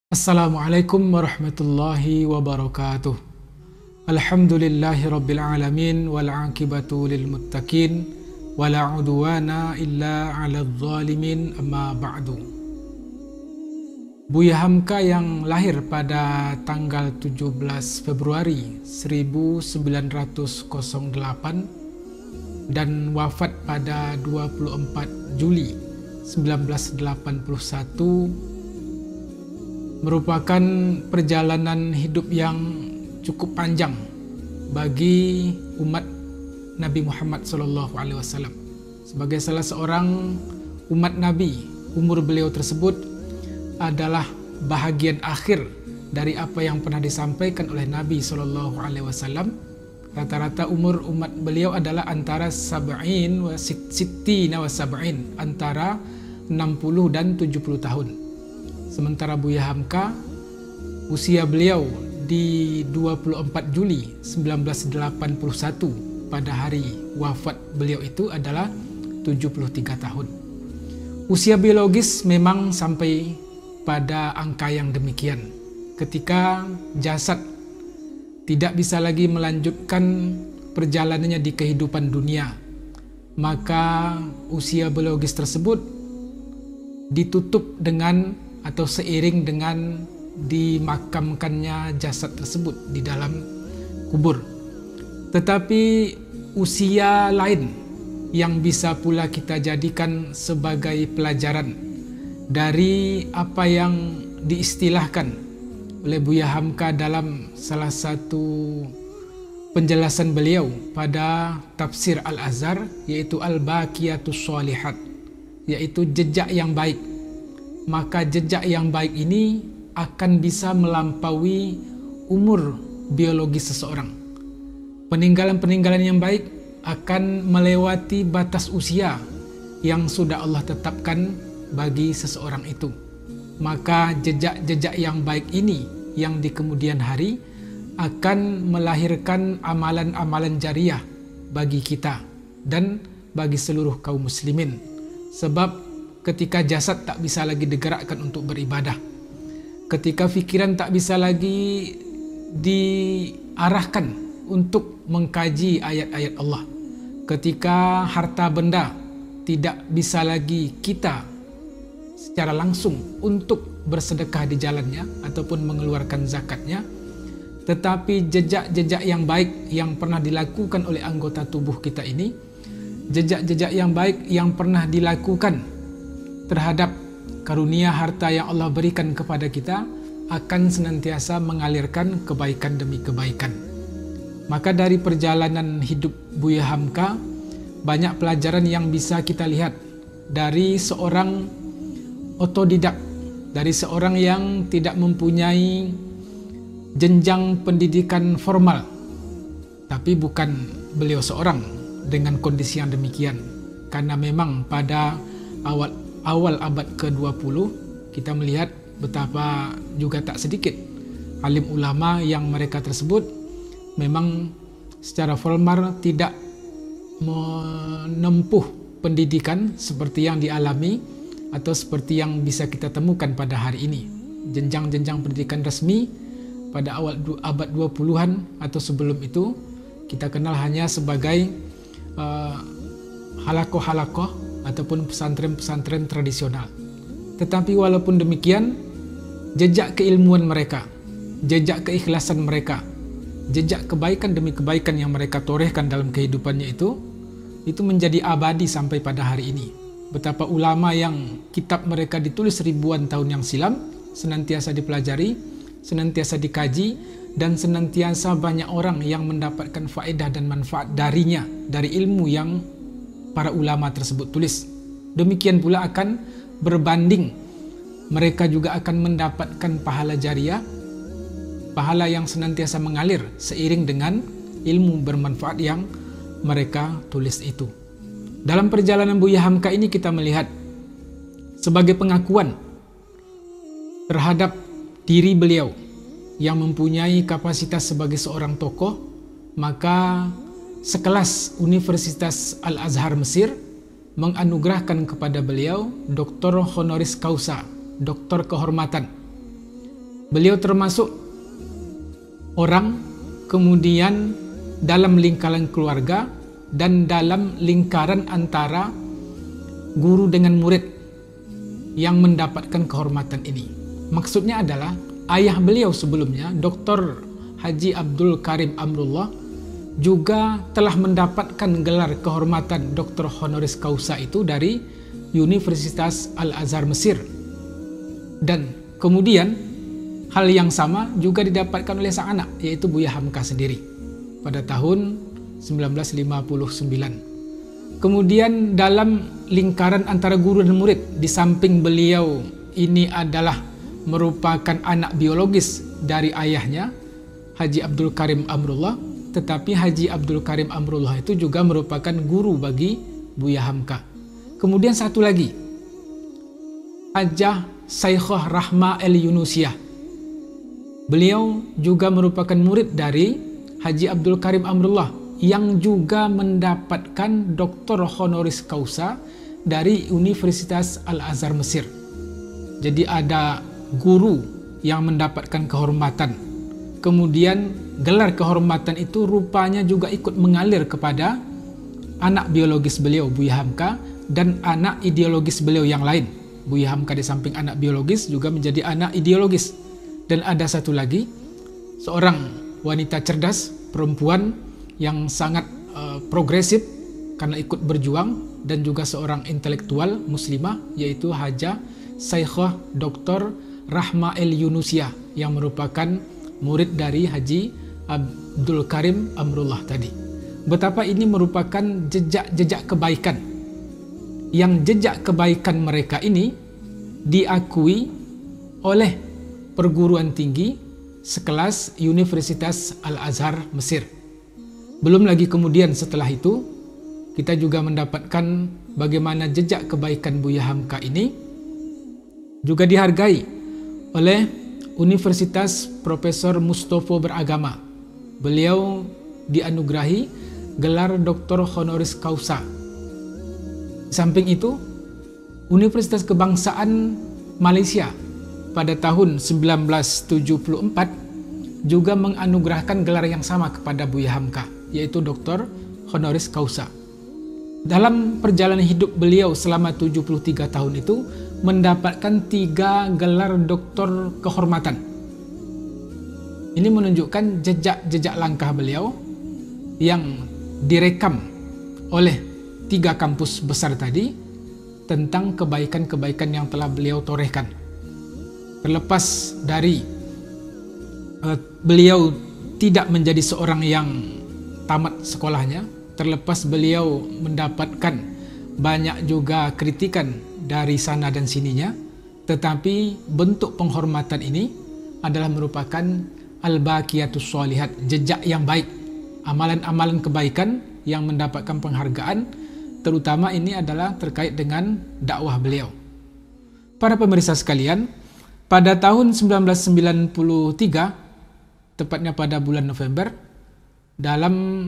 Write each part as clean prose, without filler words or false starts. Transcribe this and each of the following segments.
Assalamualaikum warahmatullahi wabarakatuh. Alhamdulillahi rabbil alamin wal aqibatu lil muttaqin wala udwana illa 'alal zalimin, amma ba'du. Buya Hamka yang lahir pada tanggal 17 Februari 1908 dan wafat pada 24 Juli 1981 merupakan perjalanan hidup yang cukup panjang bagi umat Nabi Muhammad SAW. Sebagai salah seorang umat Nabi, umur beliau tersebut adalah bahagian akhir dari apa yang pernah disampaikan oleh Nabi SAW. Rata-rata umur umat beliau adalah antara sab'in wa sittina wa sab'in, antara 60 dan 70 tahun. Sementara Buya Hamka, usia beliau di 24 Juli 1981 pada hari wafat beliau itu adalah 73 tahun. Usia biologis memang sampai pada angka yang demikian. Ketika jasad tidak bisa lagi melanjutkan perjalanannya di kehidupan dunia, maka usia biologis tersebut ditutup dengan atau seiring dengan dimakamkannya jasad tersebut di dalam kubur. Tetapi usia lain yang bisa pula kita jadikan sebagai pelajaran dari apa yang diistilahkan oleh Buya Hamka dalam salah satu penjelasan beliau pada tafsir Al-Azhar, yaitu Al-Baqiyatus Shalihat, yaitu jejak yang baik. Maka jejak yang baik ini akan bisa melampaui umur biologis seseorang. Peninggalan-peninggalan yang baik akan melewati batas usia yang sudah Allah tetapkan bagi seseorang itu. Maka jejak-jejak yang baik ini yang di kemudian hari akan melahirkan amalan-amalan jariah bagi kita dan bagi seluruh kaum muslimin. Sebab ketika jasad tak bisa lagi digerakkan untuk beribadah, ketika pikiran tak bisa lagi diarahkan untuk mengkaji ayat-ayat Allah, ketika harta benda tidak bisa lagi kita secara langsung untuk bersedekah di jalannya ataupun mengeluarkan zakatnya, tetapi jejak-jejak yang baik yang pernah dilakukan oleh anggota tubuh kita ini, jejak-jejak yang baik yang pernah dilakukan terhadap karunia harta yang Allah berikan kepada kita akan senantiasa mengalirkan kebaikan demi kebaikan. Maka dari perjalanan hidup Buya Hamka, banyak pelajaran yang bisa kita lihat dari seorang otodidak, dari seorang yang tidak mempunyai jenjang pendidikan formal. Tapi bukan beliau seorang dengan kondisi yang demikian, karena memang pada awal abad ke-20 kita melihat betapa juga tak sedikit alim ulama yang mereka tersebut memang secara formal tidak menempuh pendidikan seperti yang dialami atau seperti yang bisa kita temukan pada hari ini. Jenjang-jenjang pendidikan resmi pada awal abad 20-an atau sebelum itu kita kenal hanya sebagai halakoh-halakoh ataupun pesantren-pesantren tradisional. Tetapi walaupun demikian, jejak keilmuan mereka, jejak keikhlasan mereka, jejak kebaikan demi kebaikan yang mereka torehkan dalam kehidupannya itu menjadi abadi sampai pada hari ini. Betapa ulama yang kitab mereka ditulis ribuan tahun yang silam senantiasa dipelajari, senantiasa dikaji, dan senantiasa banyak orang yang mendapatkan faedah dan manfaat darinya, dari ilmu yang para ulama tersebut tulis. Demikian pula akan berbanding, mereka juga akan mendapatkan pahala jariah, pahala yang senantiasa mengalir seiring dengan ilmu bermanfaat yang mereka tulis itu. Dalam perjalanan Buya Hamka ini kita melihat sebagai pengakuan terhadap diri beliau yang mempunyai kapasitas sebagai seorang tokoh, maka sekelas Universitas Al-Azhar Mesir menganugerahkan kepada beliau Dr. Honoris Causa, doktor kehormatan, Beliau termasuk orang, kemudian dalam lingkaran keluarga dan dalam lingkaran antara guru dengan murid yang mendapatkan kehormatan ini. Maksudnya adalah ayah beliau sebelumnya, Dr. Haji Abdul Karim Amrullah, juga telah mendapatkan gelar kehormatan Dr. Honoris Causa itu dari Universitas Al-Azhar Mesir. Dan kemudian hal yang sama juga didapatkan oleh sang anak, yaitu Buya Hamka sendiri pada tahun 1959. Kemudian dalam lingkaran antara guru dan murid, di samping beliau ini adalah merupakan anak biologis dari ayahnya, Haji Abdul Karim Amrullah, tetapi Haji Abdul Karim Amrullah itu juga merupakan guru bagi Buya Hamka. Kemudian satu lagi, Hajah Saikhah Rahma El-Yunusiyah. Beliau juga merupakan murid dari Haji Abdul Karim Amrullah yang juga mendapatkan Dr. Honoris Causa dari Universitas Al-Azhar Mesir. Jadi ada guru yang mendapatkan kehormatan. Kemudian gelar kehormatan itu rupanya juga ikut mengalir kepada anak biologis beliau, Buya Hamka, dan anak ideologis beliau yang lain. Buya Hamka di samping anak biologis juga menjadi anak ideologis. Dan ada satu lagi, seorang wanita cerdas, perempuan yang sangat progresif karena ikut berjuang, dan juga seorang intelektual muslimah, yaitu Hajah Saikhah Dr. Rahma El-Yunusiyah yang merupakan murid dari Haji Abdul Karim Amrullah tadi. Betapa ini merupakan jejak-jejak kebaikan, yang jejak kebaikan mereka ini diakui oleh perguruan tinggi sekelas Universitas Al-Azhar Mesir. Belum lagi kemudian setelah itu, kita juga mendapatkan bagaimana jejak kebaikan Buya Hamka ini juga dihargai oleh Universitas Profesor Mustofa Beragama. Beliau dianugerahi gelar Dr. Honoris Causa. Samping itu, Universitas Kebangsaan Malaysia pada tahun 1974 juga menganugerahkan gelar yang sama kepada Buya Hamka, yaitu Dr. Honoris Causa. Dalam perjalanan hidup beliau selama 73 tahun itu, mendapatkan 3 gelar doktor kehormatan. Ini menunjukkan jejak-jejak langkah beliau yang direkam oleh 3 kampus besar tadi tentang kebaikan-kebaikan yang telah beliau torehkan. Terlepas dari beliau tidak menjadi seorang yang tamat sekolahnya, terlepas beliau mendapatkan banyak juga kritikan dari sana dan sininya, tetapi bentuk penghormatan ini adalah merupakan al-baqiyatus sholihat, jejak yang baik, amalan-amalan kebaikan yang mendapatkan penghargaan, terutama ini adalah terkait dengan dakwah beliau. Para pemirsa sekalian, pada tahun 1993, tepatnya pada bulan November, dalam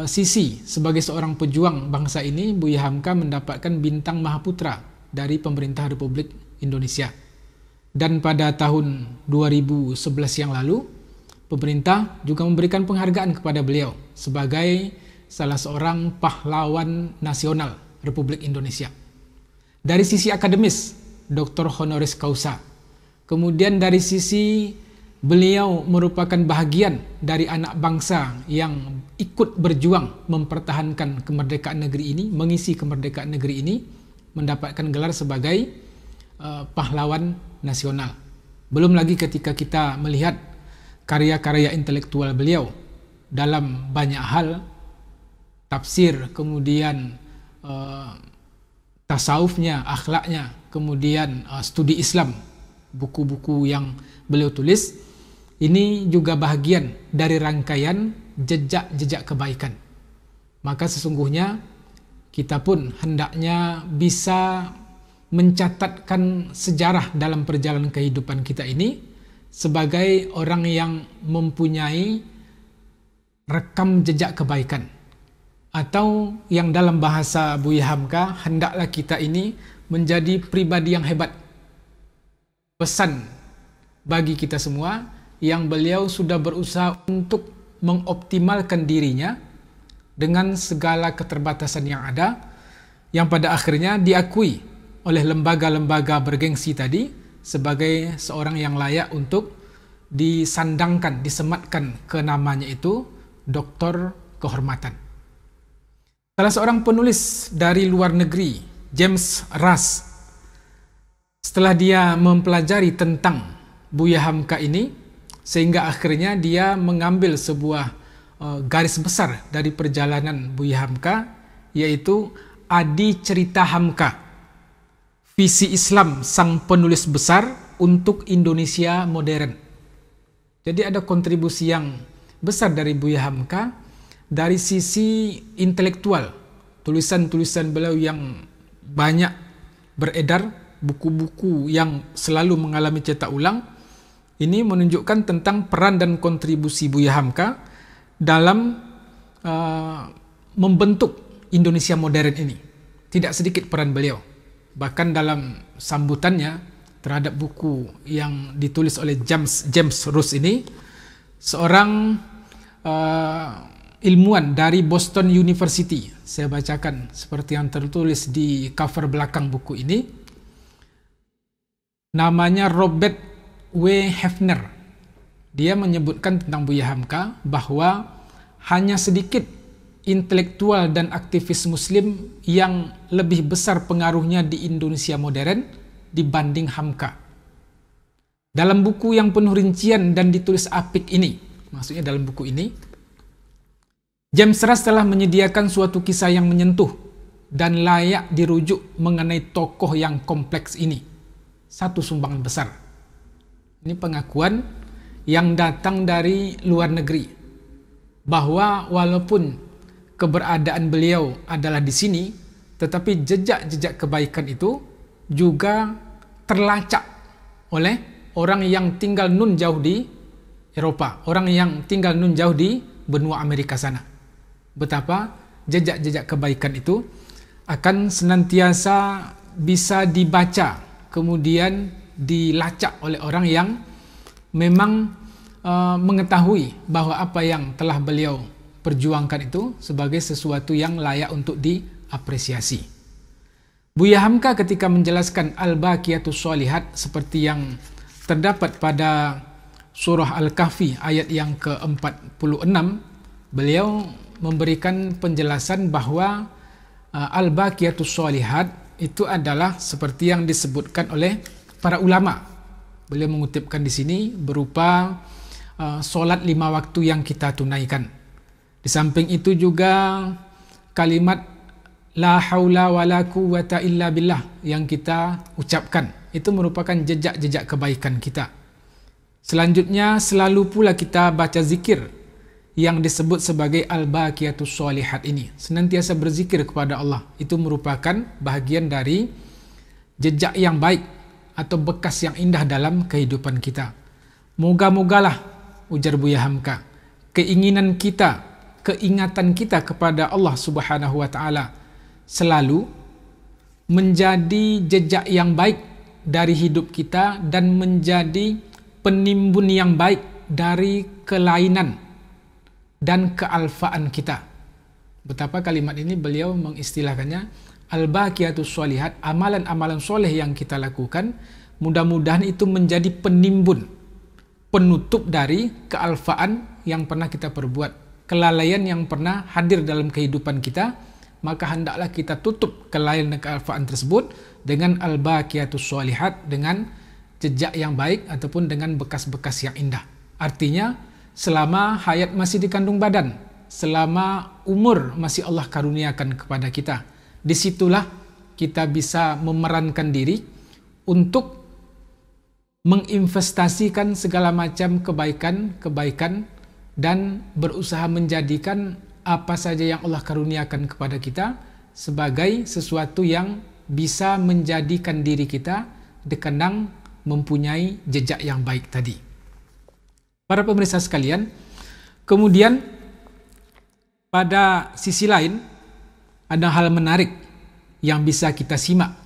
sisi sebagai seorang pejuang bangsa ini, Buya Hamka mendapatkan bintang Mahaputra dari pemerintah Republik Indonesia. Dan pada tahun 2011 yang lalu, pemerintah juga memberikan penghargaan kepada beliau sebagai salah seorang pahlawan nasional Republik Indonesia. Dari sisi akademis, Dr. Honoris Causa. Kemudian dari sisi beliau merupakan bahagian dari anak bangsa yang ikut berjuang mempertahankan kemerdekaan negeri ini, mengisi kemerdekaan negeri ini, mendapatkan gelar sebagai pahlawan nasional. Belum lagi ketika kita melihat karya-karya intelektual beliau dalam banyak hal, tafsir, kemudian tasawufnya, akhlaknya, kemudian studi Islam, buku-buku yang beliau tulis, ini juga bahagian dari rangkaian jejak-jejak kebaikan. Maka sesungguhnya kita pun hendaknya bisa mencatatkan sejarah dalam perjalanan kehidupan kita ini sebagai orang yang mempunyai rekam jejak kebaikan, atau yang dalam bahasa Buya Hamka, hendaklah kita ini menjadi pribadi yang hebat. Pesan bagi kita semua yang beliau sudah berusaha untuk mengoptimalkan dirinya dengan segala keterbatasan yang ada, yang pada akhirnya diakui oleh lembaga-lembaga bergengsi tadi sebagai seorang yang layak untuk disandangkan, disematkan ke namanya itu Doktor Kehormatan. Salah seorang penulis dari luar negeri, James Rush, setelah dia mempelajari tentang Buya Hamka ini, sehingga akhirnya dia mengambil sebuah garis besar dari perjalanan Buya Hamka, yaitu Adi Cerita Hamka, visi Islam sang penulis besar untuk Indonesia modern. Jadi ada kontribusi yang besar dari Buya Hamka dari sisi intelektual. Tulisan-tulisan beliau yang banyak beredar, buku-buku yang selalu mengalami cetak ulang, ini menunjukkan tentang peran dan kontribusi Buya Hamka dalam membentuk Indonesia modern ini. Tidak sedikit peran beliau. Bahkan dalam sambutannya terhadap buku yang ditulis oleh James Rush ini, seorang ilmuwan dari Boston University, saya bacakan seperti yang tertulis di cover belakang buku ini, namanya Robert W. Hefner. Dia menyebutkan tentang Buya Hamka bahwa hanya sedikit intelektual dan aktivis muslim yang lebih besar pengaruhnya di Indonesia modern dibanding Hamka. Dalam buku yang penuh rincian dan ditulis apik ini, maksudnya dalam buku ini, James Rush telah menyediakan suatu kisah yang menyentuh dan layak dirujuk mengenai tokoh yang kompleks ini. Satu sumbangan besar. Ini pengakuan yang datang dari luar negeri, bahwa walaupun keberadaan beliau adalah di sini, tetapi jejak-jejak kebaikan itu juga terlacak oleh orang yang tinggal nun jauh di Eropa, orang yang tinggal nun jauh di benua Amerika sana. Betapa jejak-jejak kebaikan itu akan senantiasa bisa dibaca, kemudian dilacak oleh orang yang memang mengetahui bahwa apa yang telah beliau perjuangkan itu sebagai sesuatu yang layak untuk diapresiasi. Buya Hamka ketika menjelaskan Al-Baqiyatus Shalihat seperti yang terdapat pada surah Al-Kahfi ayat yang ke-46, beliau memberikan penjelasan bahwa Al-Baqiyatus Shalihat itu adalah seperti yang disebutkan oleh para ulama. Beliau mengutipkan di sini berupa solat 5 waktu yang kita tunaikan. Di samping itu juga kalimat la haula wala quwwata illa billah yang kita ucapkan. Itu merupakan jejak-jejak kebaikan kita. Selanjutnya selalu pula kita baca zikir yang disebut sebagai Al-Baqiyatus Shalihat ini. Senantiasa berzikir kepada Allah. Itu merupakan bahagian dari jejak yang baik atau bekas yang indah dalam kehidupan kita. Moga-mogalah, ujar Buya Hamka, keinginan kita, keingatan kita kepada Allah Subhanahu wa Ta'ala selalu menjadi jejak yang baik dari hidup kita dan menjadi penimbun yang baik dari kelainan dan kealfaan kita. Betapa kalimat ini beliau mengistilahkannya Al-Baqiyatus Shalihat, amalan-amalan soleh yang kita lakukan, mudah-mudahan itu menjadi penimbun, penutup dari kealfaan yang pernah kita perbuat, kelalaian yang pernah hadir dalam kehidupan kita, maka hendaklah kita tutup kelalaian dan kealfaan tersebut dengan Al-Baqiyatus Shalihat, dengan jejak yang baik ataupun dengan bekas-bekas yang indah. Artinya, selama hayat masih di kandung badan, selama umur masih Allah karuniakan kepada kita, disitulah kita bisa memerankan diri untuk menginvestasikan segala macam kebaikan-kebaikan dan berusaha menjadikan apa saja yang Allah karuniakan kepada kita sebagai sesuatu yang bisa menjadikan diri kita dikenang mempunyai jejak yang baik tadi. Para pemirsa sekalian, kemudian pada sisi lain ada hal menarik yang bisa kita simak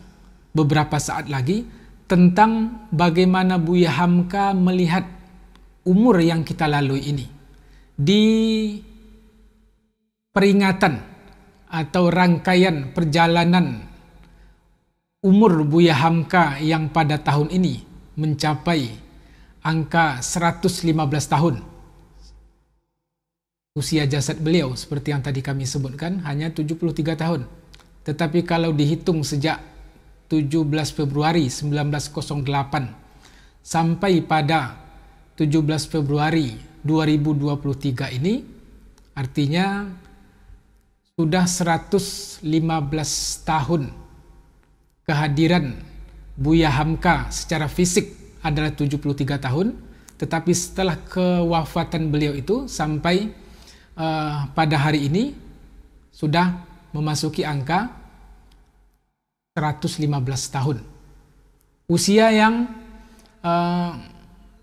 beberapa saat lagi tentang bagaimana Buya Hamka melihat umur yang kita lalui ini. Di peringatan atau rangkaian perjalanan umur Buya Hamka yang pada tahun ini mencapai angka 115 tahun. Usia jasad beliau seperti yang tadi kami sebutkan hanya 73 tahun. Tetapi kalau dihitung sejak 17 Februari 1908 sampai pada 17 Februari 2023 ini, artinya sudah 115 tahun kehadiran Buya Hamka secara fisik adalah 73 tahun, tetapi setelah kewafatan beliau itu sampai pada hari ini sudah memasuki angka 115 tahun. Usia yang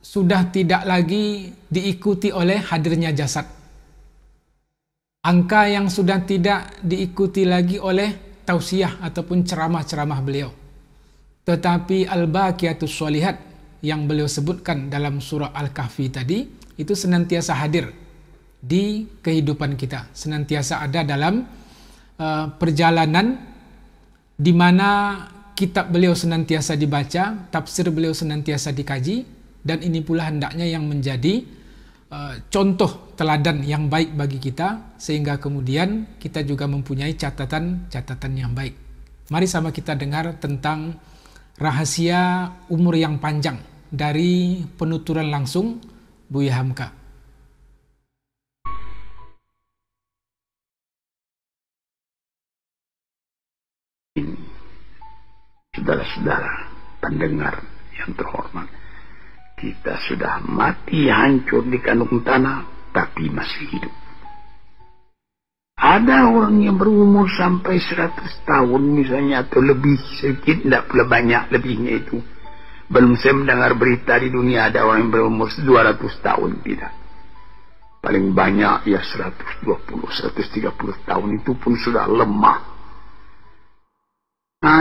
sudah tidak lagi diikuti oleh hadirnya jasad. Angka yang sudah tidak diikuti lagi oleh tausiah ataupun ceramah-ceramah beliau. Tetapi al-baqiyatus sholihat yang beliau sebutkan dalam surah Al-Kahfi tadi, itu senantiasa hadir di kehidupan kita, senantiasa ada dalam perjalanan di mana kitab beliau senantiasa dibaca, tafsir beliau senantiasa dikaji, dan ini pula hendaknya yang menjadi contoh teladan yang baik bagi kita, sehingga kemudian kita juga mempunyai catatan-catatan yang baik. Mari sama kita dengar tentang rahasia umur yang panjang dari penuturan langsung Buya Hamka. Saudara-saudara pendengar yang terhormat, kita sudah mati hancur di kandung tanah, tapi masih hidup. Ada orang yang berumur sampai 100 tahun misalnya, atau lebih sedikit, tidak pula banyak lebihnya itu. Belum saya mendengar berita di dunia ada orang yang berumur 200 tahun, tidak. Paling banyak ya 120, 130 tahun, itu pun sudah lemah. Nah,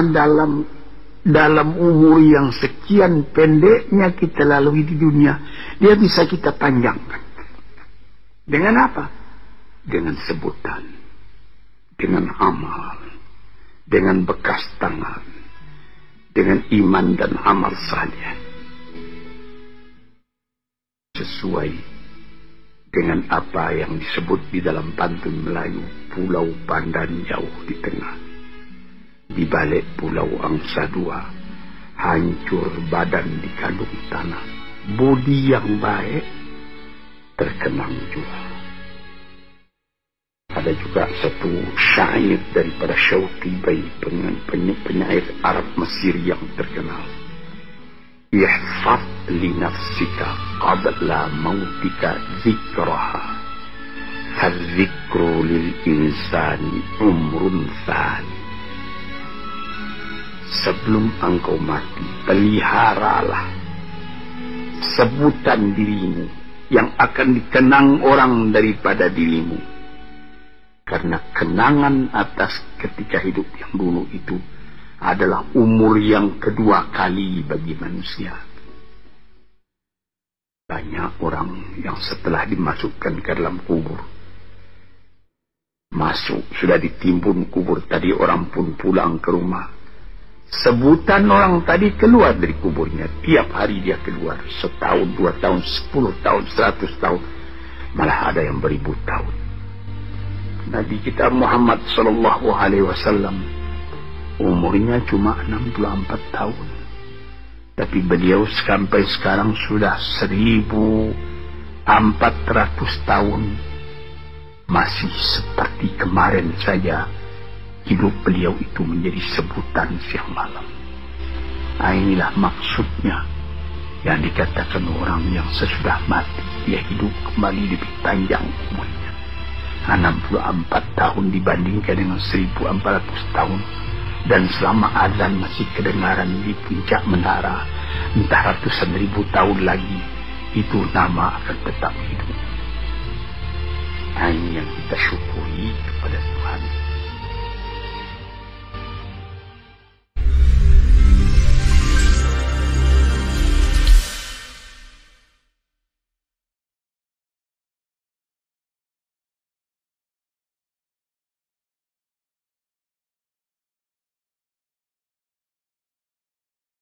dalam umur yang sekian pendeknya kita lalui di dunia, dia bisa kita panjangkan. Dengan apa? Dengan sebutan, dengan amal, dengan bekas tangan, dengan iman dan amal saleh. Sesuai dengan apa yang disebut di dalam pantun Melayu, Pulau Pandan jauh di tengah. Di balik pulau angsa dua, hancur badan di kandung tanah, budi yang baik terkenang jua. Ada juga satu syair daripada Syauqi Bai, penyair Arab Mesir yang terkenal. Ihfaz li nafsika qabla mautika zikraha, fadzikru lil insani umrun thani. Sebelum engkau mati, peliharalah sebutan dirimu yang akan dikenang orang daripada dirimu. Karena kenangan atas ketika hidup yang dulu itu adalah umur yang kedua kali bagi manusia. Banyak orang yang setelah dimasukkan ke dalam kubur, masuk, sudah ditimbun kubur tadi, orang pun pulang ke rumah. Sebutan orang tadi keluar dari kuburnya. Tiap hari dia keluar. Setahun, 2 tahun, 10 tahun, 100 tahun. Malah ada yang beribu tahun. Nabi kita Muhammad SAW umurnya cuma 64 tahun. Tapi beliau sampai sekarang sudah 1400 tahun. Masih seperti kemarin saja. Hidup beliau itu menjadi sebutan siang malam. Nah, inilah maksudnya yang dikatakan orang yang sesudah mati dia hidup kembali lebih panjang umurnya. 64 tahun dibandingkan dengan 1400 tahun. Dan selama azan masih kedengaran di puncak menara, entah ratusan ribu tahun lagi, itu nama akan tetap hidup. Nah, ini yang kita syukuri kepada Tuhan.